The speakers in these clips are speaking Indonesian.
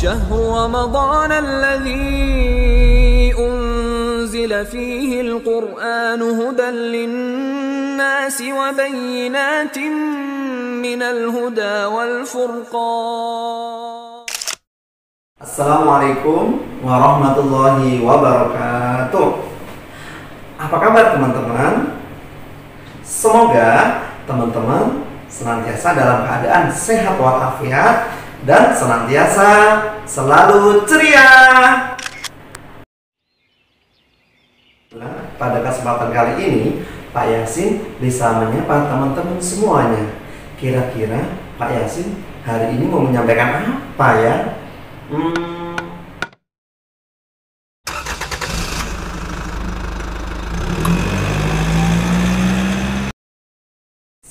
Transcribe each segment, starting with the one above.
شهر رمضان الذي أنزل فيه القرآن هدى للناس وبينات من الهدى والفرقان. Assalamualaikum warahmatullahi wabarakatuh. Apa kabar teman-teman? Semoga teman-teman senantiasa dalam keadaan sehat walafiat dan senantiasa selalu ceria. Nah, pada kesempatan kali ini Pak Yasin bisa menyapa teman-teman semuanya. Kira-kira Pak Yasin hari ini mau menyampaikan apa ya?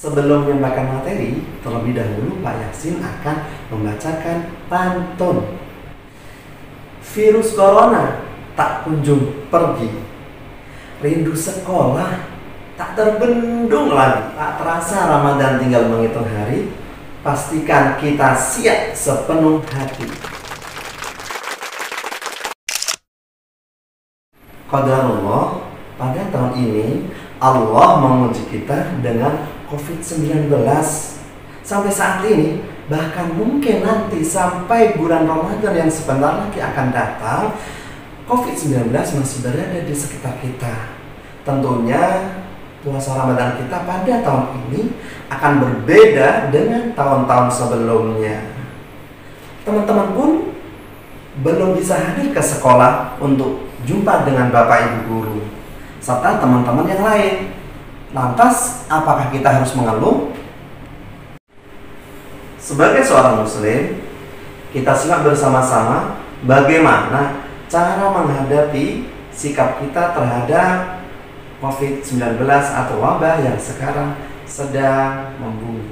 Sebelum menyampaikan materi, terlebih dahulu Pak Yasin akan membacakan pantun. Virus corona tak kunjung pergi, rindu sekolah tak terbendung lagi. Tak terasa Ramadan tinggal menghitung hari, pastikan kita siap sepenuh hati. Qadarullah, pada tahun ini Allah menguji kita dengan COVID-19. Sampai saat ini, bahkan mungkin nanti sampai bulan Ramadan yang sebentar lagi akan datang, COVID-19 masih berada di sekitar kita. Tentunya puasa Ramadan kita pada tahun ini akan berbeda dengan tahun-tahun sebelumnya. Teman-teman pun belum bisa hadir ke sekolah untuk jumpa dengan Bapak Ibu guru serta teman-teman yang lain. Lantas, apakah kita harus mengeluh? Sebagai seorang muslim, kita simak bersama-sama bagaimana cara menghadapi sikap kita terhadap COVID-19 atau wabah yang sekarang sedang membumi.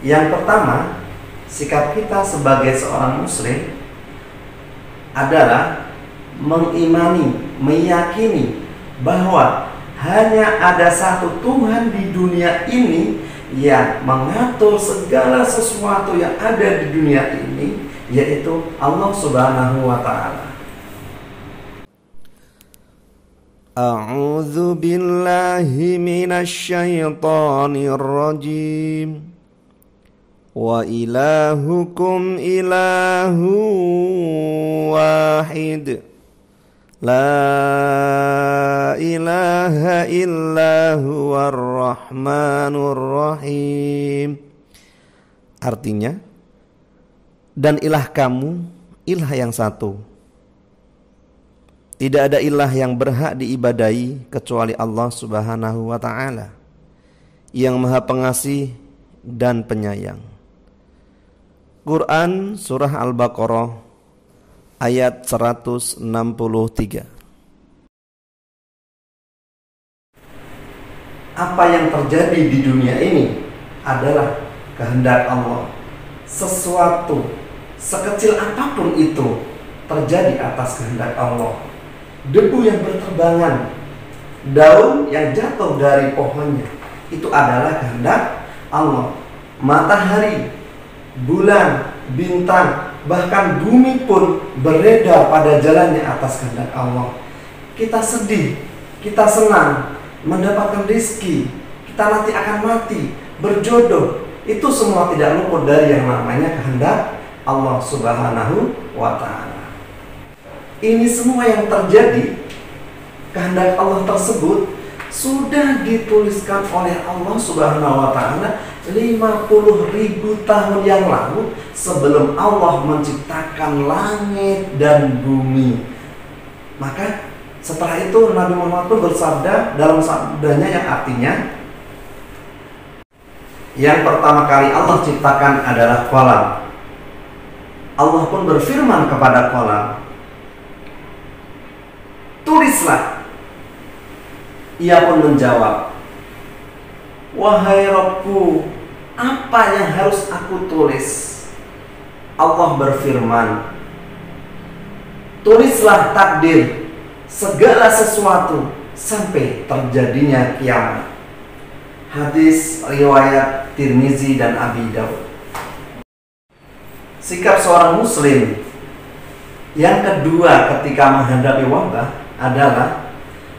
Yang pertama, sikap kita sebagai seorang muslim adalah mengimani, meyakini bahwa hanya ada satu Tuhan di dunia ini yang mengatur segala sesuatu yang ada di dunia ini, yaitu Allah Subhanahu wa Ta'ala. A'udzu billahi minasy syaithanir rajim. Wa ilahukum ilahu wahid, la ilaha illa huwar rahmanur rahim. Artinya, dan ilah kamu ilah yang satu, tidak ada ilah yang berhak diibadahi kecuali Allah Subhanahu wa Ta'ala, yang Maha Pengasih dan Penyayang. Quran Surah Al-Baqarah ayat 163. Apa yang terjadi di dunia ini adalah kehendak Allah. Sesuatu sekecil apapun itu terjadi atas kehendak Allah. Debu yang berterbangan, daun yang jatuh dari pohonnya, itu adalah kehendak Allah. Matahari, bulan, bintang, bahkan bumi pun beredar pada jalannya atas kehendak Allah. Kita sedih, kita senang, mendapatkan rezeki, kita nanti akan mati, berjodoh, itu semua tidak luput dari yang namanya kehendak Allah Subhanahu wa Ta'ala. Ini semua yang terjadi, kehendak Allah tersebut sudah dituliskan oleh Allah Subhanahu wa Ta'ala 50.000 tahun yang lalu, sebelum Allah menciptakan langit dan bumi. Maka setelah itu Nabi Muhammad pun bersabda dalam sabdanya yang artinya, yang pertama kali Allah ciptakan adalah qalam. Allah pun berfirman kepada qalam, tulislah. Ia pun menjawab, wahai Rabbku, apa yang harus aku tulis? Allah berfirman, tulislah takdir segala sesuatu sampai terjadinya kiamat. Hadis riwayat Tirmizi dan Abi Daud. Sikap seorang muslim yang kedua ketika menghadapi wabah adalah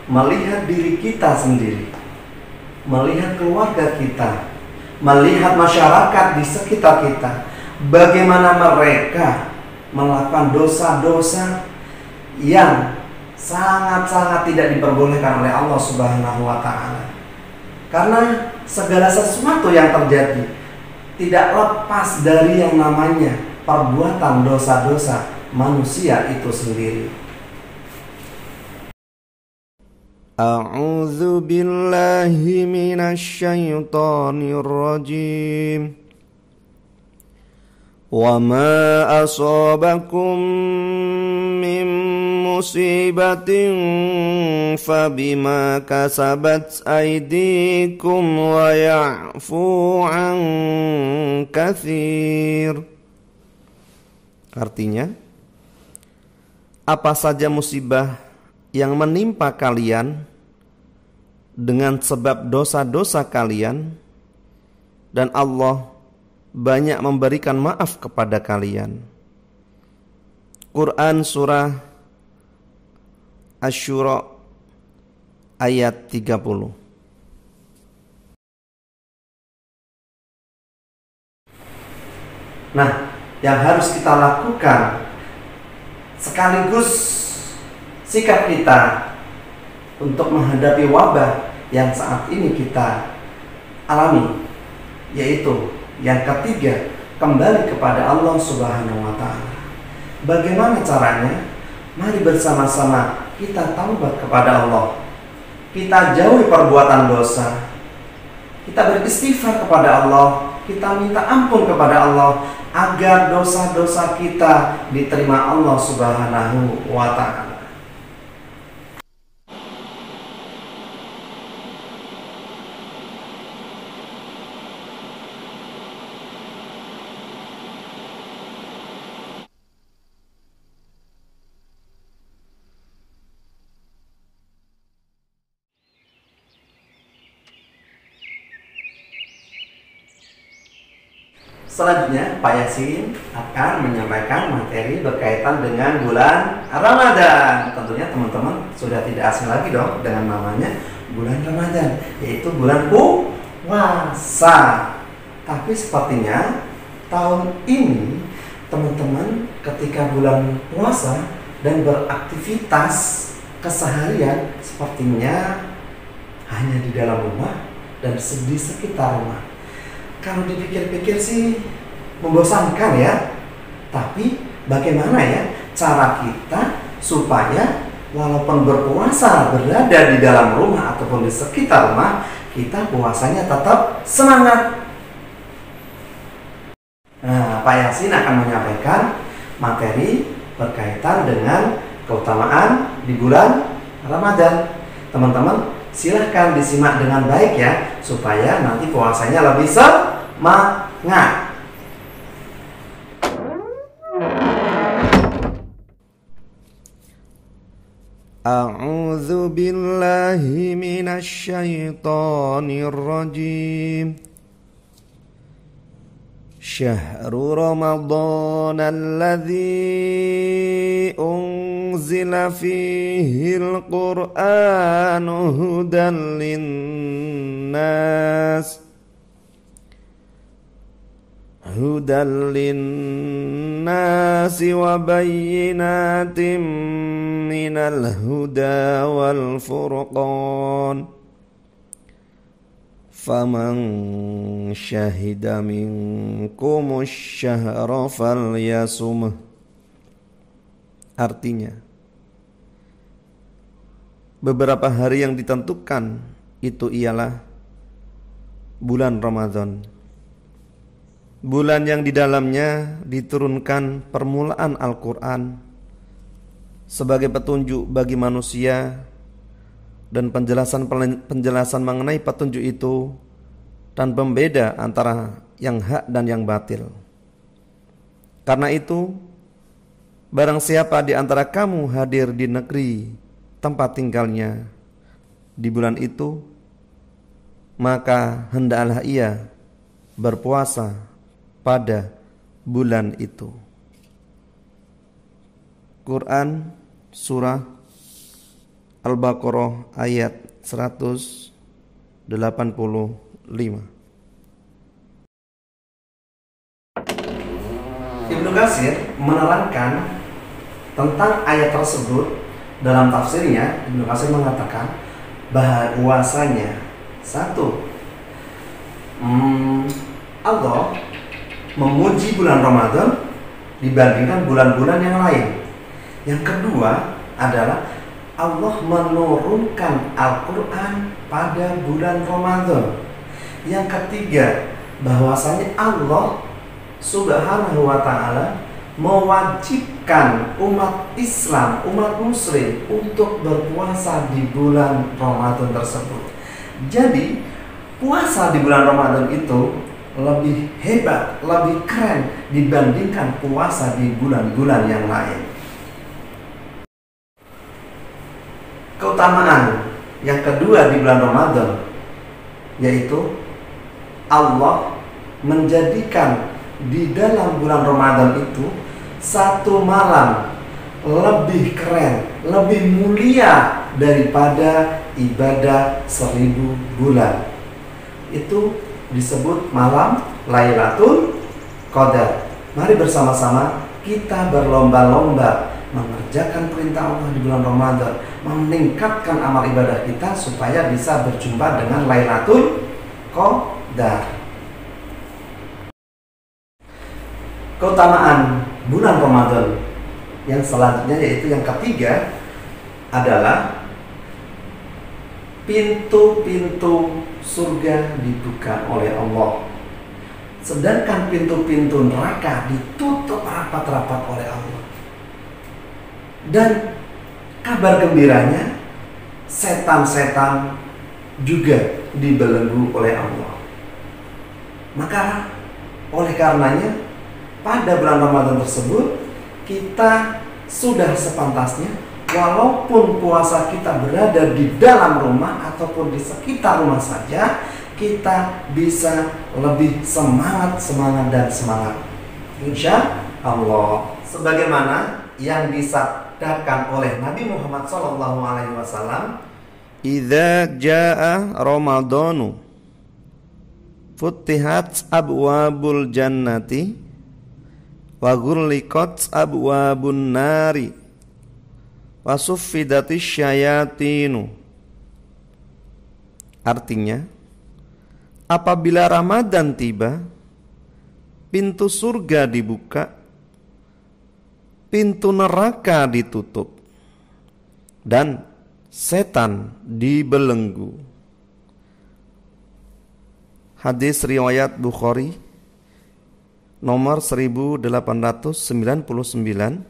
melihat diri kita sendiri, melihat keluarga kita, melihat masyarakat di sekitar kita, bagaimana mereka melakukan dosa-dosa yang sangat-sangat tidak diperbolehkan oleh Allah Subhanahu wa Ta'ala. Karena segala sesuatu yang terjadi tidak lepas dari yang namanya perbuatan dosa-dosa manusia itu sendiri. A'udzu billahi minasy syaithanir rajim. Wa ma asabakum min musibatin fabima kasabat aydikum wa ya'fu an katsir. Artinya, apa saja musibah yang menimpa kalian dengan sebab dosa-dosa kalian, dan Allah banyak memberikan maaf kepada kalian. Quran Surah Asy-Syura ayat 30. Nah, yang harus kita lakukan sekaligus sikap kita untuk menghadapi wabah yang saat ini kita alami, yaitu yang ketiga, kembali kepada Allah Subhanahu wa Ta'ala. Bagaimana caranya? Mari bersama-sama kita taubat kepada Allah, kita jauhi perbuatan dosa, kita beristighfar kepada Allah, kita minta ampun kepada Allah, agar dosa-dosa kita diterima Allah Subhanahu wa Ta'ala. Selanjutnya, Pak Yasin akan menyampaikan materi berkaitan dengan bulan Ramadan. Tentunya teman-teman sudah tidak asing lagi dong dengan namanya bulan Ramadan, yaitu bulan puasa. Tapi sepertinya tahun ini teman-teman ketika bulan puasa dan beraktivitas keseharian sepertinya hanya di dalam rumah dan di sekitar rumah. Kalau dipikir-pikir sih membosankan ya. Tapi bagaimana ya cara kita supaya walaupun berpuasa berada di dalam rumah ataupun di sekitar rumah, kita puasanya tetap semangat. Nah, Pak Yasin akan menyampaikan materi berkaitan dengan keutamaan di bulan Ramadan. Teman-teman silahkan disimak dengan baik ya, supaya nanti puasanya lebih semangat. A'udzu billahi minasy syaithanir rajim. Syahrul Ramadan alladzi unzila fihil Qur'anu hudan linnas wa bayyinatin minal huda wal furqan faman syahida minkumus syahra falyasumh. Artinya, beberapa hari yang ditentukan itu ialah bulan Ramadan, bulan yang di dalamnya diturunkan permulaan Al-Quran sebagai petunjuk bagi manusia, dan penjelasan mengenai petunjuk itu dan pembeda antara yang hak dan yang batil. Karena itu, barang siapa di antara kamu hadir di negeri tempat tinggalnya di bulan itu, maka hendaklah ia berpuasa pada bulan itu. Quran surah Al-Baqarah ayat 185. Ibnu Katsir menerangkan tentang ayat tersebut dalam tafsirnya. Ibnu Katsir mengatakan bahwasanya satu, Allah memuji bulan Ramadan dibandingkan bulan-bulan yang lain. Yang kedua adalah Allah menurunkan Al-Quran pada bulan Ramadan. Yang ketiga, bahwasanya Allah Subhanahu wa ta'ala mewajibkan umat Islam, umat Muslim untuk berpuasa di bulan Ramadan tersebut. Jadi puasa di bulan Ramadan itu lebih hebat, lebih keren dibandingkan puasa di bulan-bulan yang lain. Keutamaan yang kedua di bulan Ramadan, yaitu Allah menjadikan di dalam bulan Ramadan itu satu malam lebih keren, lebih mulia daripada ibadah 1000 bulan. Itu disebut malam Lailatul Qadar. Mari bersama-sama kita berlomba-lomba mengerjakan perintah Allah di bulan Ramadan, meningkatkan amal ibadah kita supaya bisa berjumpa dengan Lailatul Qadar. Keutamaan bulan Ramadan yang selanjutnya, yaitu yang ketiga, adalah pintu-pintu surga dibuka oleh Allah, sedangkan pintu-pintu neraka ditutup rapat-rapat oleh Allah. Dan kabar gembiranya, setan-setan juga dibelenggu oleh Allah. Maka oleh karenanya pada bulan Ramadan tersebut kita sudah sepantasnya, walaupun puasa kita berada di dalam rumah ataupun di sekitar rumah saja, kita bisa lebih semangat dan semangat, insya Allah. Sebagaimana yang disabdakan oleh Nabi Muhammad SAW, "Idza jaa Ramadhanu futtihat abwabul jannati wa ghulliqat abwabun nari wa suffidatis syayatinu." Artinya, apabila Ramadan tiba, pintu surga dibuka, pintu neraka ditutup, dan setan dibelenggu. Hadis riwayat Bukhari nomor 1899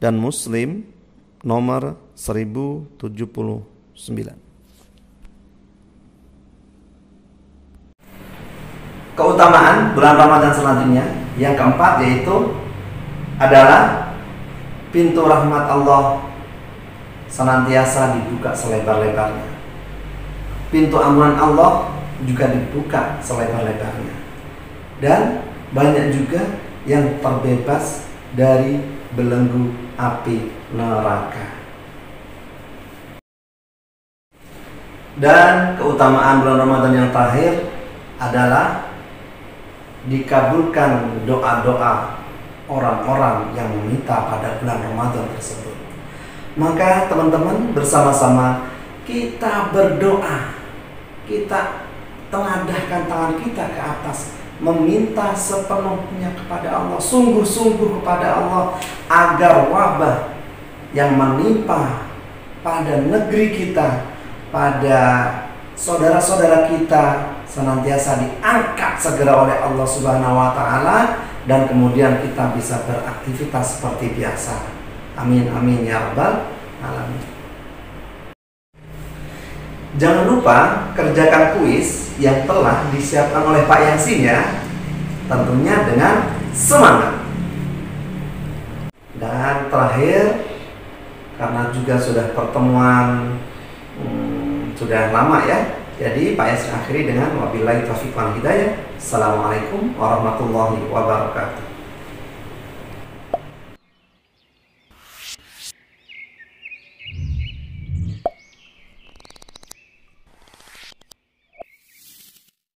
dan Muslim nomor 1079. Keutamaan bulan Ramadan selanjutnya yang keempat, yaitu adalah pintu rahmat Allah senantiasa dibuka selebar-lebarnya. Pintu ampunan Allah juga dibuka selebar-lebarnya. Dan banyak juga yang terbebas dari belenggu api neraka. Dan keutamaan bulan Ramadan yang terakhir adalah dikabulkan doa-doa orang-orang yang meminta pada bulan Ramadan tersebut. Maka teman-teman, bersama-sama kita berdoa, kita tengadahkan tangan kita ke atas, meminta sepenuhnya kepada Allah, sungguh-sungguh kepada Allah, agar wabah yang menimpa pada negeri kita, pada saudara-saudara kita, senantiasa diangkat segera oleh Allah Subhanahu wa ta'ala, dan kemudian kita bisa beraktivitas seperti biasa. Amin amin ya rabbal alamin. Jangan lupa kerjakan kuis yang telah disiapkan oleh Pak Yasin ya, tentunya dengan semangat. Dan terakhir, karena juga sudah pertemuan sudah lama ya. Jadi Pak Yasir akhiri dengan wabillahi taufiq wal hidayah. Assalamualaikum warahmatullahi wabarakatuh.